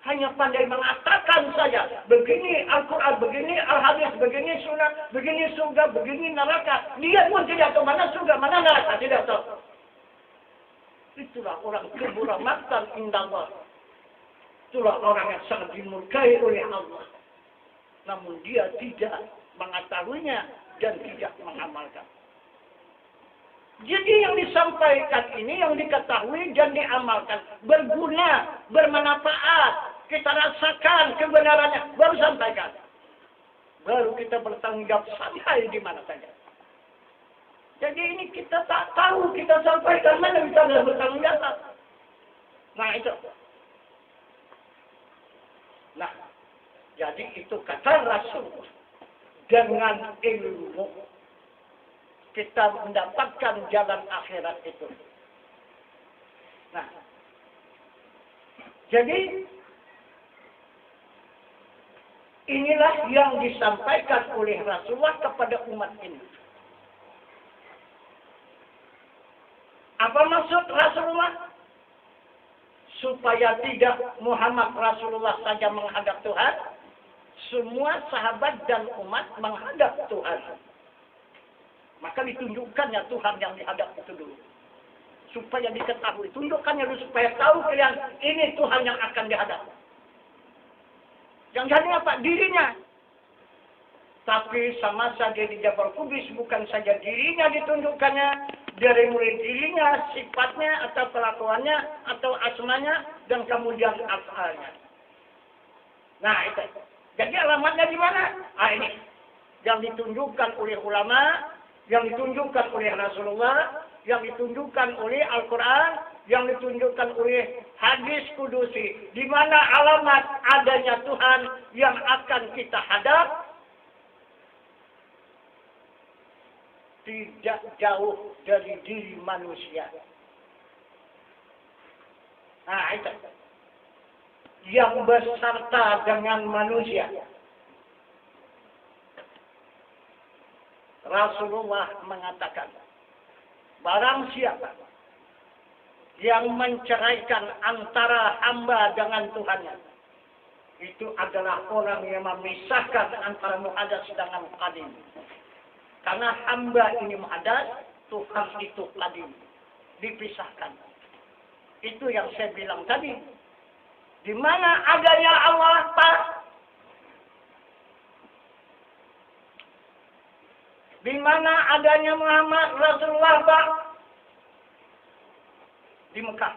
Hanya pandai mengatakan saja, begini Al-Quran, begini Al-Hadis, begini sunnah, begini surga, begini neraka. Dia pun tidak tahu mana surga, mana neraka, tidak tahu. Itulah orang kemurah maktan indallah. Itulah orang yang sangat dimurkai oleh Allah. Namun dia tidak mengetahuinya dan tidak mengamalkan. Jadi yang disampaikan ini, yang diketahui dan diamalkan, berguna, bermanfaat. Kita rasakan kebenarannya, baru sampaikan. Baru kita bertanggung jawab sampai di mana saja. Jadi ini kita tak tahu, kita sampaikan mana kita tidak bertanggung jawab. Nah itu. Nah, jadi itu kata Rasulullah. Dengan ilmu kita mendapatkan jalan akhirat itu. Nah, jadi inilah yang disampaikan oleh Rasulullah kepada umat ini. Apa maksud Rasulullah? Supaya tidak Muhammad Rasulullah saja menghadap Tuhan. Semua sahabat dan umat menghadap Tuhan. Maka ditunjukkannya Tuhan yang dihadap itu dulu. Supaya diketahui. Tunjukkannya dulu supaya tahu kalian ini Tuhan yang akan dihadap. Yang jadi apa? Dirinya. Tapi sama saja di Jabal Qudus bukan saja dirinya ditunjukkannya. Dari mulai dirinya, sifatnya, atau kelakuannya, atau asmanya, dan kemudian afalnya. Nah itu. Jadi alamatnya di mana? Ah ini. Yang ditunjukkan oleh ulama, yang ditunjukkan oleh Rasulullah, yang ditunjukkan oleh Al-Quran, yang ditunjukkan oleh hadis kudusi. Di mana alamat adanya Tuhan yang akan kita hadap, tidak jauh dari diri manusia. Nah itu. yang beserta dengan manusia. Rasulullah mengatakan, barang siapa yang menceraikan antara hamba dengan Tuhannya, itu adalah orang yang memisahkan antara muhadas dengan qadim. Karena hamba ini muhadas, Tuhan itu qadim. Dipisahkan. Itu yang saya bilang tadi. Di mana adanya Allah, Pak? Di mana adanya Muhammad Rasulullah, Pak? Di Mekah.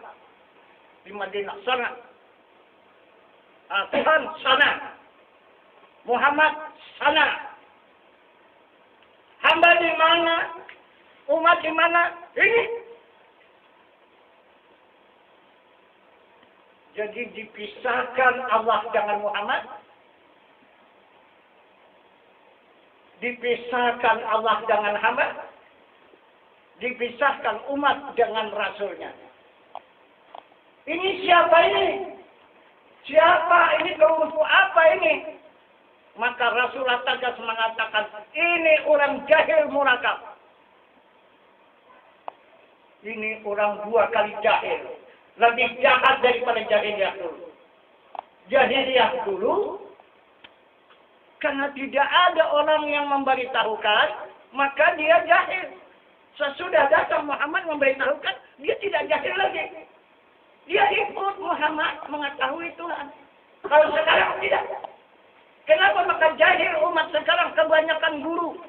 Di Madinah, sana. Tuhan, sana. Muhammad, sana. Hamba di mana? Umat di mana? Ini. Jadi dipisahkan Allah dengan Muhammad. Dipisahkan Allah dengan hamba. Dipisahkan umat dengan Rasulnya. Ini siapa ini? Siapa ini? Kelompok apa ini? Maka Rasulullah tegas mengatakan, ini orang jahil murakab. Ini orang 2 kali jahil. Lebih jahat daripada jahiliyah dulu. Jahiliyah dulu, karena tidak ada orang yang memberitahukan, maka dia jahil. Sesudah datang Muhammad memberitahukan, dia tidak jahil lagi. Dia ikut Muhammad mengetahui Tuhan. Kalau sekarang tidak. Kenapa maka jahil umat sekarang kebanyakan guru?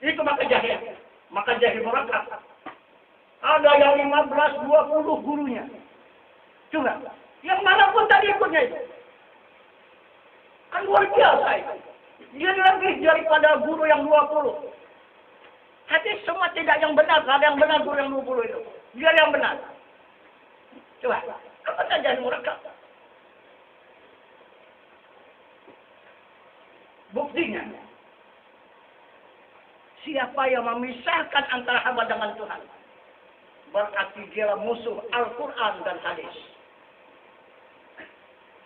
Itu maka jahil. Maka jahil murakab. Ada yang 15, 20 gurunya. Coba. Yang manapun tadi ikutnya itu. Kan luar biasa itu. Dia lebih daripada guru yang 20. Hadis semua tidak yang benar. Ada yang benar guru yang 20 itu. Dia yang benar. Coba. Apa saja yang murakab? Buktinya. Siapa yang memisahkan antara hamba dengan Tuhan, berarti dia musuh Al-Quran dan hadis.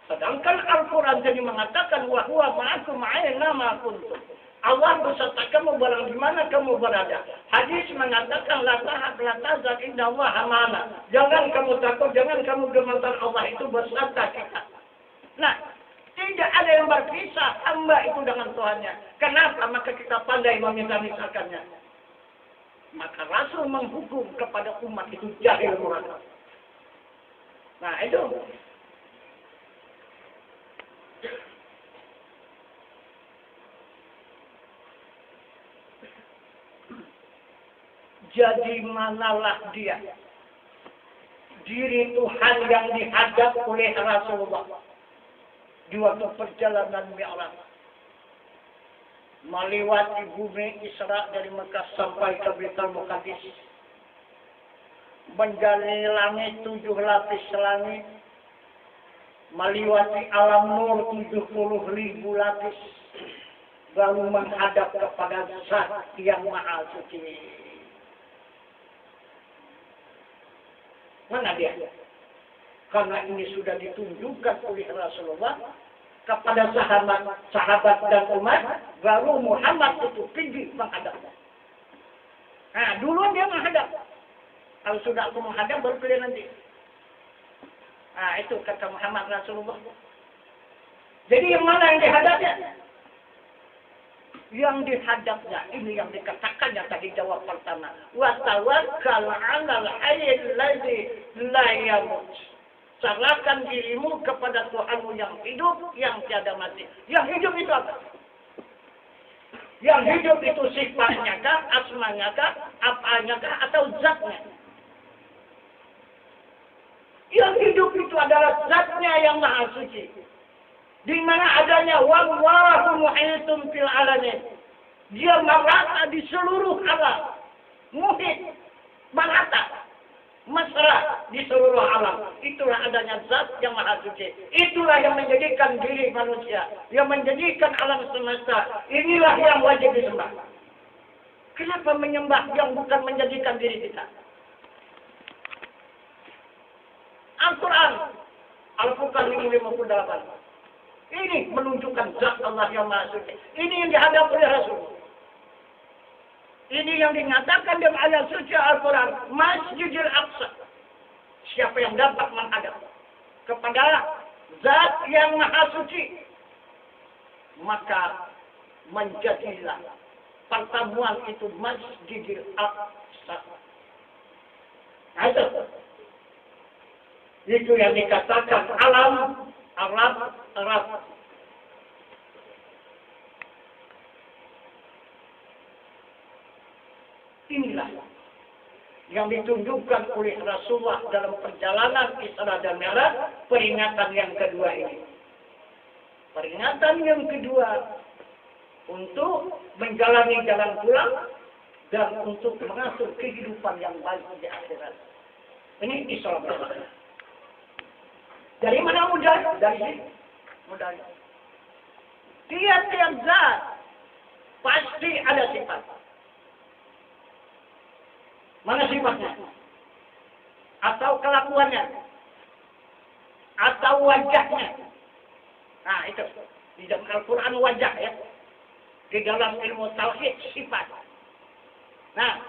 Sedangkan Al-Quran jadi mengatakan, wahwa ma'akum ma'ayna ma'akuntum. Allah beserta kamu barang di mana kamu berada. Hadis mengatakan, la tahab la tazal inna Allah mana. Jangan kamu takut, jangan kamu gemetar, Allah itu beserta kita. Nah, tidak ada yang berpisah hamba itu dengan Tuhannya. Kenapa? Maka kita pandai memisah-misahkannya. Maka Rasul menghukum kepada umat itu jahil murakab. Nah itu. Jadi manalah dia diri Tuhan yang dihadap oleh Rasulullah di waktu perjalanan Mi'raj, melewati bumi Isra dari Mekah sampai ke Baitul Maqdis, menjalani langit 7 lapis langit, melewati alam nur 70.000 lapis, lalu menghadap kepada Zat yang Maha Suci. Mana dia? Karena ini sudah ditunjukkan oleh Rasulullah kepada sahabat dan umat, baru Muhammad itu pergi menghadap. Nah, dulu dia menghadap. Kalau sudah aku menghadap, baru pilih nanti. Nah, itu kata Muhammad Rasulullah. Jadi yang mana yang dihadapnya? Yang dihadapnya, ini yang dikatakannya tadi jawab pertama. Wa tawakkal 'alal hayyil ladzi la yamut. Serahkan dirimu kepada Tuhanmu yang hidup, yang tiada mati. Yang hidup itu apa? Yang hidup itu sifatnya kah, asmanya kah, apanya kah, atau zatnya? Yang hidup itu adalah zatnya yang maha suci. Di mana adanya wallahu muhitun fil alamin. Dia merata di seluruh alam. Muhit, merata. Mesra di seluruh alam. Itulah adanya zat yang maha suci. Itulah yang menjadikan diri manusia. Yang menjadikan alam semesta. Inilah yang wajib disembah. Kenapa menyembah yang bukan menjadikan diri kita? Al-Quran. Al-Furqan 58. Ini menunjukkan zat Allah yang Maha Suci. Ini yang dihadap oleh Rasul. Ini yang dinyatakan dalam ayat suci Al-Quran. Masjidil Aqsa. Siapa yang dapat menghadap kepada zat yang Maha Suci, maka menjadilah pertemuan itu Masjidil Aqsa. Itu yang dikatakan alam Arab. Inilah yang ditunjukkan oleh Rasulullah dalam perjalanan Isra dan Mi'raj, peringatan yang kedua ini. Peringatan yang kedua untuk menjalani jalan pulang dan untuk mengatur kehidupan yang baik di akhirat. Ini Isra dan Mi'raj. Dari mana mudah? Dari sini. Mudah. Tiap-tiap zat pasti ada sifat. Mana sifatnya? Atau kelakuannya? Atau wajahnya? Nah, itu. Di dalam Al-Quran wajah ya. Di dalam ilmu tauhid sifat. Nah,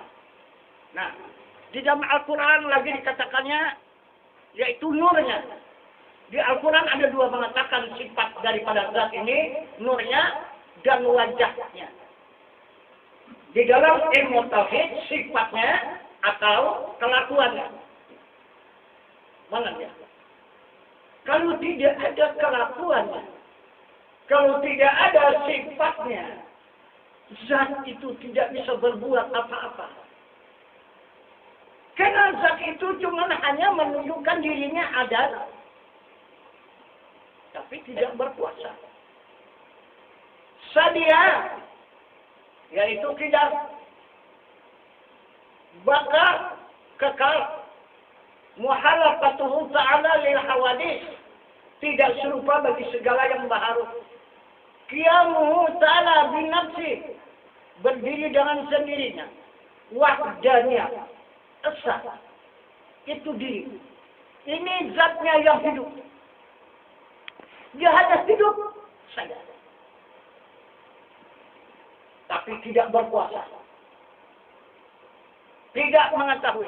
di dalam Al-Quran lagi dikatakannya yaitu nurnya. Di Al-Quran ada dua mengatakan sifat daripada zat ini, nurnya dan wajahnya. Di dalam ilmu tauhid sifatnya atau kelakuannya. Mana dia? Kalau tidak ada kelakuannya, kalau tidak ada sifatnya, zat itu tidak bisa berbuat apa-apa. Karena zat itu cuma hanya menunjukkan dirinya ada, tapi tidak berkuasa. Sadia, yaitu tidak bakal kekal. Muhalafatuhu ta'ala lil hawadis, tidak serupa bagi segala yang baharu. Qiyamuhu ta'ala binafsi, berdiri dengan sendirinya. Wahdaniyah, esa, itu diri. Ini zatnya yang hidup. Dia hanya hidup saja. Tapi tidak berkuasa. Tidak mengetahui.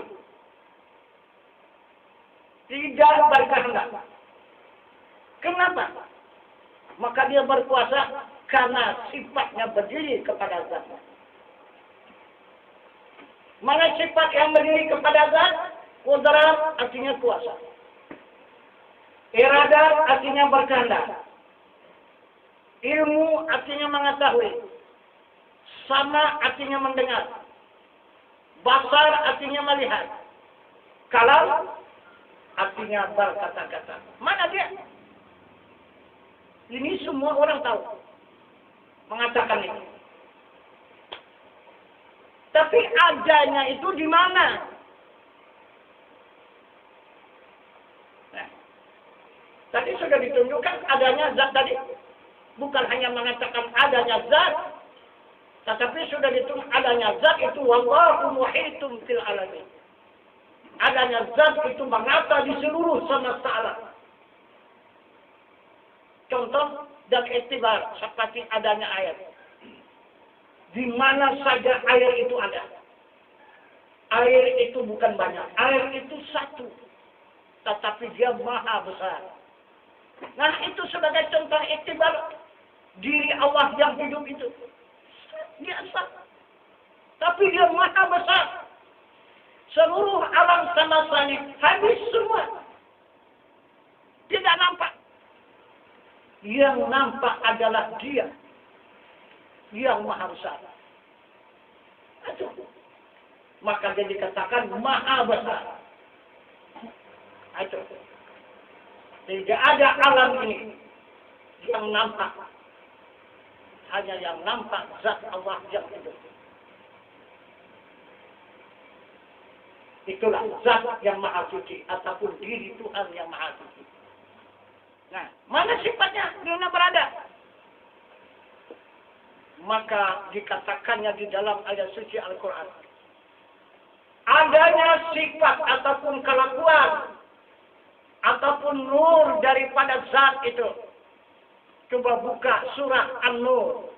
Tidak berkehendak. Kenapa? Maka dia berkuasa karena sifatnya berdiri kepada zat. Mana sifat yang berdiri kepada zat? Qudrat artinya kuasa. Iradat artinya berkehendak. Ilmu artinya mengetahui. Sama artinya mendengar. Basar artinya melihat. Kalam artinya berkata-kata. Mana dia? Ini semua orang tahu. Mengatakan itu. Tapi adanya itu di mana? Tadi sudah ditunjukkan adanya zat tadi. Bukan hanya mengatakan adanya zat, tetapi sudah ditunjukkan adanya zat itu wallahu muhitum fil alamin. Adanya zat itu mengata di seluruh semesta alam. Contoh dan iktibar seperti adanya air. Di mana saja air itu ada. Air itu bukan banyak. Air itu satu. Tetapi dia maha besar. Nah, itu sebagai contoh iktibar diri Allah yang hidup itu. Biasa. Tapi dia maha besar. Seluruh alam semesta ini habis semua. Tidak nampak. Yang nampak adalah dia. Yang maha besar. Itu. Maka dia dikatakan maha besar. Itu. Tidak ada alam ini yang nampak. Hanya yang nampak zat Allah yang hidup. Itulah zat yang maha suci ataupun diri Tuhan yang maha suci. Nah, mana sifatnya di mana berada? Maka dikatakannya di dalam ayat suci Al-Quran. Adanya sifat ataupun kelakuan ataupun nur daripada zat itu. Coba buka surah An-Nur